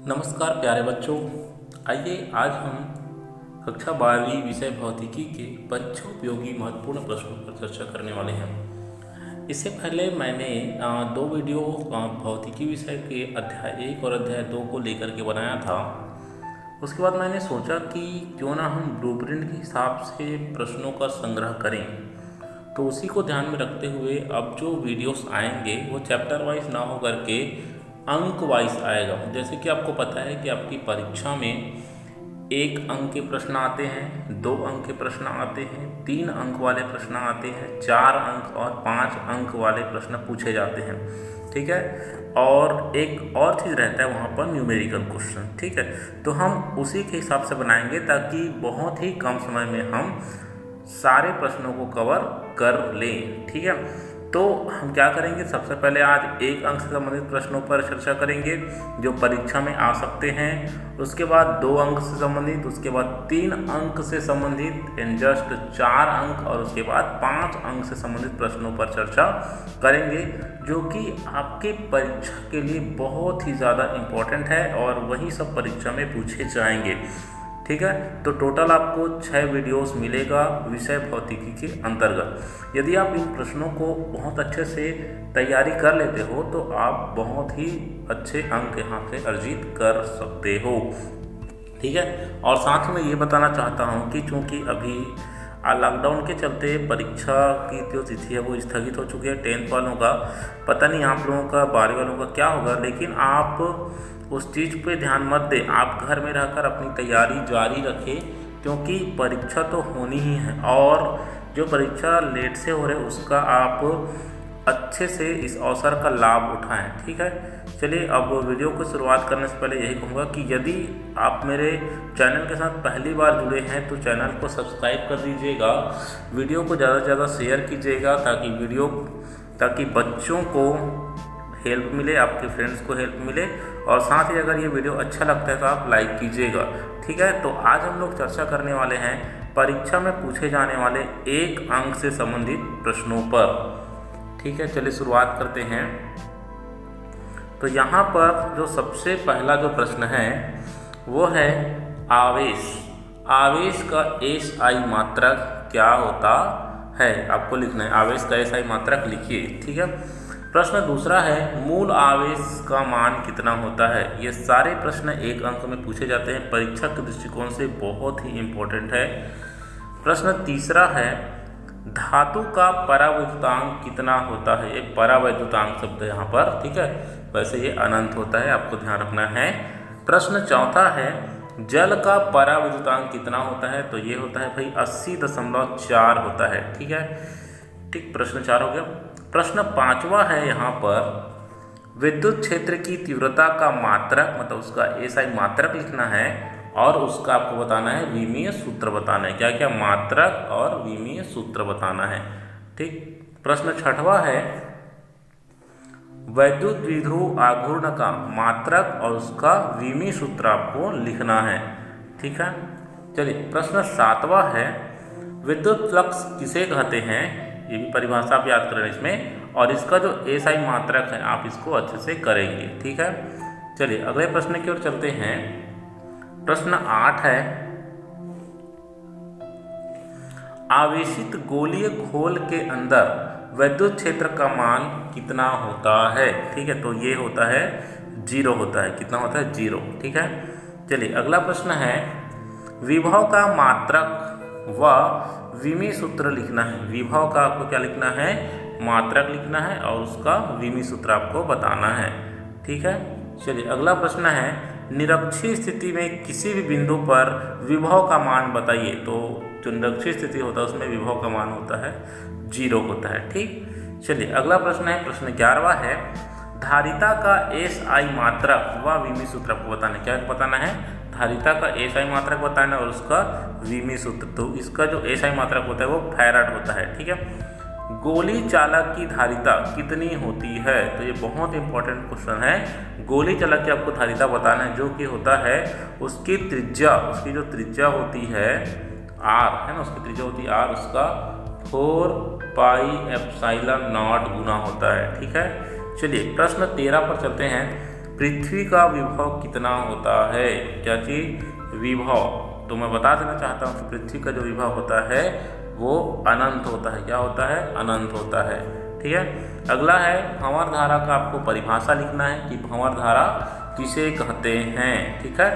नमस्कार प्यारे बच्चों। आइए आज हम कक्षा 12वीं विषय भौतिकी के परीक्षा उपयोगी महत्वपूर्ण प्रश्नों पर चर्चा करने वाले हैं। इससे पहले मैंने दो वीडियो भौतिकी विषय के अध्याय 1 और अध्याय 2 को लेकर के बनाया था। उसके बाद मैंने सोचा कि क्यों ना हम ब्लूप्रिंट के हिसाब से प्रश्नों का संग्रह करें। तो उसी को ध्यान में रखते हुए अब जो वीडियोस आएंगे वो चैप्टर वाइज ना हो करके अंक वाइज आएगा। जैसे कि आपको पता है कि आपकी परीक्षा में 1 अंक के प्रश्न आते हैं, 2 अंक के प्रश्न आते हैं, 3 अंक वाले प्रश्न आते हैं, 4 अंक और 5 अंक वाले प्रश्न पूछे जाते हैं। ठीक है, और एक और चीज़ रहता है वहाँ पर न्यूमेरिकल क्वेश्चन। ठीक है, तो हम उसी के हिसाब से बनाएंगे ताकि बहुत ही कम समय में हम सारे प्रश्नों को कवर कर लें। ठीक है, तो हम क्या करेंगे, सबसे पहले आज 1 अंक से संबंधित प्रश्नों पर चर्चा करेंगे जो परीक्षा में आ सकते हैं। उसके बाद 2 अंक से संबंधित, उसके बाद 3 अंक से संबंधित एंड जस्ट 4 अंक, और उसके बाद 5 अंक से संबंधित प्रश्नों पर चर्चा करेंगे जो कि आपके परीक्षा के लिए बहुत ही ज़्यादा इम्पोर्टेंट है और वही सब परीक्षा में पूछे जाएंगे। ठीक है, तो टोटल आपको 6 वीडियोस मिलेगा विषय भौतिकी के अंतर्गत। यदि आप इन प्रश्नों को बहुत अच्छे से तैयारी कर लेते हो तो आप बहुत ही अच्छे अंक यहाँ से अर्जित कर सकते हो। ठीक है, और साथ में ये बताना चाहता हूँ कि चूँकि अभी लॉकडाउन के चलते परीक्षा की जो तिथि है वो स्थगित हो चुकी है। 10th वालों का पता नहीं, आप लोगों का 12वीं वालों का क्या होगा, लेकिन आप उस चीज़ पे ध्यान मत दें। आप घर में रहकर अपनी तैयारी जारी रखें क्योंकि परीक्षा तो होनी ही है और जो परीक्षा लेट से हो रहे उसका आप अच्छे से इस अवसर का लाभ उठाएं। ठीक है, चलिए अब वीडियो को शुरुआत करने से पहले यही कहूँगा कि यदि आप मेरे चैनल के साथ पहली बार जुड़े हैं तो चैनल को सब्सक्राइब कर दीजिएगा, वीडियो को ज़्यादा से ज़्यादा शेयर कीजिएगा ताकि बच्चों को हेल्प मिले, आपके फ्रेंड्स को हेल्प मिले, और साथ ही अगर ये वीडियो अच्छा लगता है तो आप लाइक कीजिएगा। ठीक है, तो आज हम लोग चर्चा करने वाले हैं परीक्षा में पूछे जाने वाले 1 अंक से संबंधित प्रश्नों पर। ठीक है, चलिए शुरुआत करते हैं। तो यहाँ पर जो सबसे पहला जो प्रश्न है वो है आवेश। आवेश का SI मात्रक क्या होता है, आपको लिखना है। आवेश का SI मात्रक लिखिए। ठीक है, प्रश्न दूसरा है मूल आवेश का मान कितना होता है। ये सारे प्रश्न 1 अंक में पूछे जाते हैं, परीक्षा के दृष्टिकोण से बहुत ही इम्पोर्टेंट है। प्रश्न तीसरा है धातु का परावैद्युतांक कितना होता है। एक परावैद्युतांक शब्द है यहाँ पर। ठीक है, वैसे ये अनंत होता है, आपको ध्यान रखना है। प्रश्न चौथा है जल का परावैद्युतांक कितना होता है। तो ये होता है भाई 80.4 होता है। ठीक है, ठीक, प्रश्न 4 हो गया। प्रश्न 5वां है यहाँ पर विद्युत क्षेत्र की तीव्रता का मात्रक, मतलब उसका SI मात्रक लिखना है और उसका आपको बताना है विमीय सूत्र बताना है। क्या क्या मात्रक और विमीय सूत्र बताना है। ठीक, प्रश्न 6वां है वैद्युत द्विध्रुव आघूर्ण का मात्रक और उसका विमीय सूत्र आपको लिखना है। ठीक है, चलिए प्रश्न 7वां है विद्युत फ्लक्स किसे कहते हैं। ये भी परिभाषा आप याद करें इसमें, और इसका जो SI मात्रक है आप इसको अच्छे से करेंगे। ठीक है, चलिए अगले प्रश्न की ओर चलते हैं। प्रश्न 8 है आवेशित गोलीय घोल के अंदर विद्युत क्षेत्र का मान कितना होता है। ठीक है, तो ये होता है 0 होता है। कितना होता है, 0। ठीक है, चलिए अगला प्रश्न है विभव का मात्रक व विमीय सूत्र लिखना है। विभव का आपको क्या लिखना है, मात्रक लिखना है और उसका विमीय सूत्र आपको बताना है। ठीक है, चलिए अगला प्रश्न है निरक्षीय स्थिति में किसी भी बिंदु पर विभव का मान बताइए। तो जो निरक्षीय स्थिति होता है उसमें विभव का मान होता है 0 होता है। ठीक, चलिए अगला प्रश्न है प्रश्न 11वां है धारिता का SI मात्रक व विमीय सूत्र आपको बताना है। क्या बताना है, धारिता का SI मात्रक बताना है और उसका विमीय सूत्र। तो इसका जो SI मात्रक होता है वो फैराड होता है। ठीक है, गोली चालक की धारिता कितनी होती है। तो ये बहुत इंपॉर्टेंट क्वेश्चन है। गोली चालक की आपको धारिता बताना है जो कि होता है उसकी त्रिज्या, उसकी जो त्रिज्या होती है R है ना, उसकी त्रिज्या होती है R, उसका 4πε0 गुना होता है। ठीक है, चलिए प्रश्न 13 पर चलते हैं। पृथ्वी का विभव कितना होता है? क्या चीज? विभव। तो मैं बता देना चाहता हूँ कि पृथ्वी का जो विभव होता है वो अनंत होता है। क्या होता है? अनंत होता है। ठीक है। अगला है भंवर धारा का आपको परिभाषा लिखना है कि भंवर धारा किसे कहते हैं। ठीक है।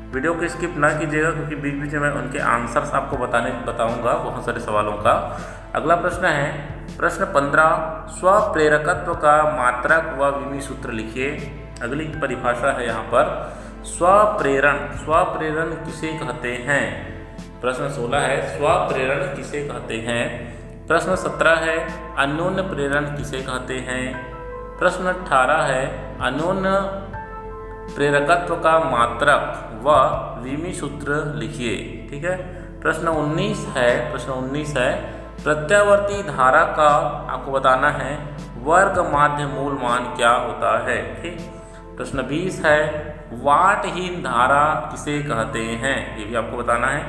वीडियो को स्किप ना कीजिएगा क्योंकि बीच बीच में मैं उनके आंसर्स आपको बताऊंगा बहुत सारे सवालों का। अगला प्रश्न है प्रश्न 15, स्वप्रेरकत्व का मात्रक व विमी सूत्र लिखिए। अगली परिभाषा है यहाँ पर स्वप्रेरण। स्वप्रेरण किसे कहते हैं? प्रश्न 16 है स्वप्रेरण किसे कहते हैं। प्रश्न 17 है अन्योन्य प्रेरण किसे कहते हैं। प्रश्न 18 है अन्योन्य प्रेरकत्व का मात्रक व विमी सूत्र लिखिए। ठीक है। प्रश्न 19 है प्रत्यावर्ती धारा का आपको बताना है वर्ग माध्य मूल मान क्या होता है। ठीक। प्रश्न 20 है वाटहीन धारा किसे कहते हैं, ये भी आपको बताना है।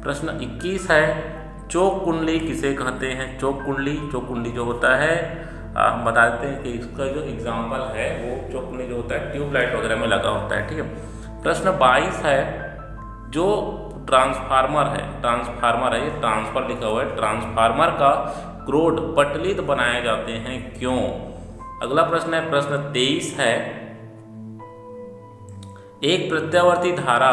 प्रश्न 21 है चोक कुंडली किसे कहते हैं। चोक कुंडली जो होता है हम बता देते हैं कि इसका जो एग्जाम्पल है वो चोक कुंडली जो होता है ट्यूबलाइट वगैरह में लगा होता है। ठीक है। प्रश्न 22 है जो ट्रांसफार्मर है ये ट्रांसफर लिखा हुआ है, ट्रांसफार्मर का क्रोड पटलित बनाए जाते हैं क्यों। अगला प्रश्न है प्रश्न 23 है एक प्रत्यावर्ती धारा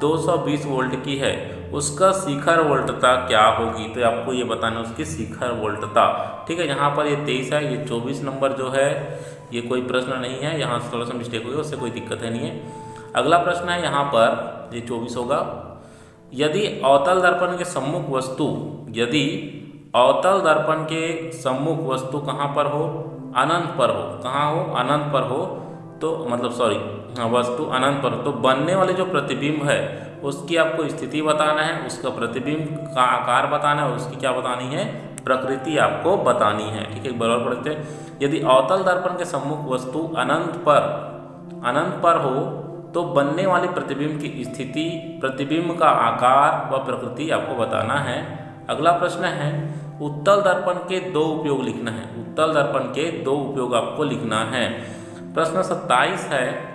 220 वोल्ट की है, उसका शिखर वोल्टता क्या होगी। तो आपको ये बताना है उसकी शिखर वोल्टता। ठीक है। यहाँ पर ये 23 है, ये 24 नंबर जो है ये कोई प्रश्न नहीं है, यहाँ थोड़ा सा मिस्टेक हुई, उससे कोई दिक्कत है नहीं है। अगला प्रश्न है यहाँ पर ये 24 होगा यदि अवतल दर्पण के सम्मुख वस्तु कहाँ पर हो? अनंत पर हो। कहाँ हो? अनंत पर हो। तो मतलब वस्तु अनंत पर हो तो बनने वाले जो प्रतिबिंब है उसकी आपको स्थिति बताना है, उसका प्रतिबिंब का आकार बताना है, उसकी क्या बतानी है? प्रकृति आपको बतानी है। ठीक है। बराबर पढ़ते हैं यदि अवतल दर्पण के सम्मुख वस्तु अनंत पर हो तो बनने वाले प्रतिबिंब की स्थिति, प्रतिबिंब का आकार व प्रकृति आपको बताना है। अगला प्रश्न है उत्तल दर्पण के 2 उपयोग लिखना है। उत्तल दर्पण के 2 उपयोग आपको लिखना है। प्रश्न 27 है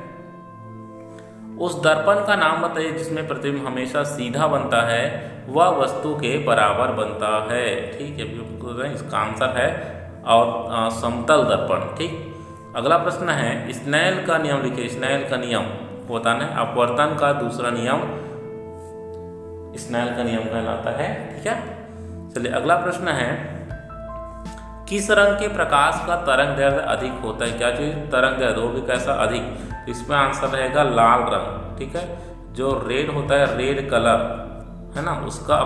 उस दर्पण का नाम बताइए जिसमें प्रतिबिंब हमेशा सीधा बनता है वह वस्तु के बराबर बनता है। ठीक है। इसका आंसर है और समतल दर्पण। ठीक। अगला प्रश्न है स्नेल का नियम लिखिए। स्नेल का नियम बताना है अपवर्तन का दूसरा नियम स्नेल का नियम कहलाता है। ठीक है। चलिए अगला प्रश्न है किस रंग के प्रकाश का तरंग दैर्ध्य अधिक होता है। क्या चीज? तरंग दैर्ध्य, वो भी कैसा? अधिक। इसमें आंसर रहेगा लाल रंग। ठीक है। जो रेड होता है, रेड कलर है ना, उसका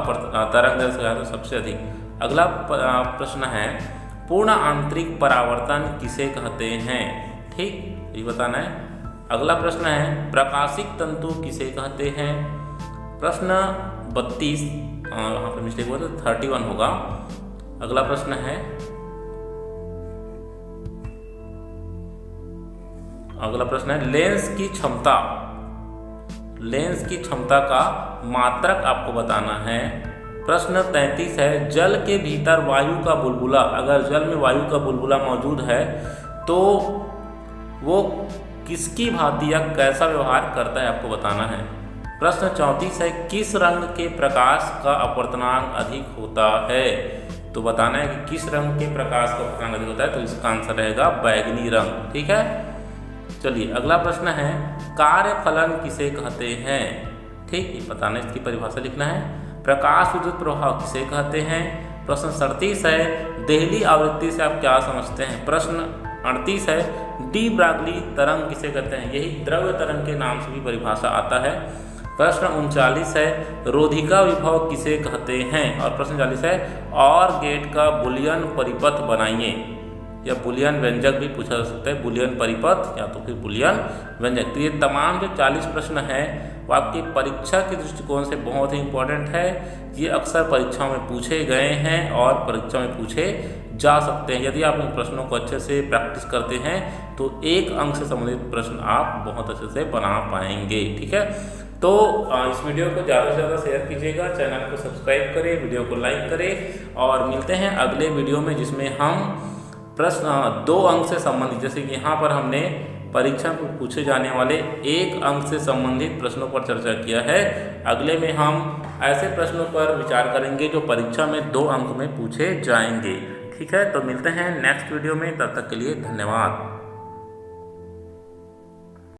तरंग दैर्ध्य सबसे अधिक। अगला प्रश्न है पूर्ण आंतरिक परावर्तन किसे कहते हैं। ठीक, ये बताना है। अगला प्रश्न है प्रकाशिक तंतु किसे कहते हैं। प्रश्न 32 यहाँ पर मिस्टेक हुआ तो 31 होगा। अगला प्रश्न है लेंस की क्षमता का मात्रक आपको बताना है। प्रश्न 33 है जल के भीतर वायु का बुलबुला, अगर जल में वायु का बुलबुला मौजूद है तो वो किसकी भांति या कैसा व्यवहार करता है आपको बताना है। प्रश्न 34 है किस रंग के प्रकाश का अपवर्तनांक अधिक होता है। तो बताना है कि किस रंग के प्रकाश का अपवर्तनांक अधिक होता है। तो इसका आंसर रहेगा बैगनी रंग। ठीक है। चलिए अगला प्रश्न है कार्यफलन किसे कहते हैं। ठीक, ये बताना, इसकी परिभाषा लिखना है। प्रकाश विद्युत प्रभाव किसे कहते हैं। प्रश्न 37 है देहली आवृत्ति से आप क्या समझते हैं। प्रश्न 38 है डी ब्रागली तरंग किसे कहते हैं। यही द्रव्य तरंग के नाम से भी परिभाषा आता है। प्रश्न 39 है रोधिका विभव किसे कहते हैं। और प्रश्न 40 है और गेट का बुलियन परिपथ बनाइए, या बुलियन व्यंजक भी पूछा जा सकता है, बुलियन परिपथ या तो फिर बुलियन व्यंजक। तो ये तमाम जो 40 प्रश्न हैं वो आपकी परीक्षा के दृष्टिकोण से बहुत ही इंपॉर्टेंट है। ये अक्सर परीक्षाओं में पूछे गए हैं और परीक्षा में पूछे जा सकते हैं। यदि आप इन प्रश्नों को अच्छे से प्रैक्टिस करते हैं तो 1 अंक से संबंधित प्रश्न आप बहुत अच्छे से बना पाएंगे। ठीक है। तो इस वीडियो को ज़्यादा से ज़्यादा शेयर कीजिएगा, चैनल को सब्सक्राइब करें, वीडियो को लाइक करें और मिलते हैं अगले वीडियो में जिसमें हम प्रश्न 2 अंक से संबंधित, जैसे कि यहाँ पर हमने परीक्षा में पूछे जाने वाले 1 अंक से संबंधित प्रश्नों पर चर्चा किया है। अगले में हम ऐसे प्रश्नों पर विचार करेंगे जो परीक्षा में 2 अंक में पूछे जाएंगे। ठीक है, तो मिलते हैं नेक्स्ट वीडियो में, तब तक के लिए धन्यवाद।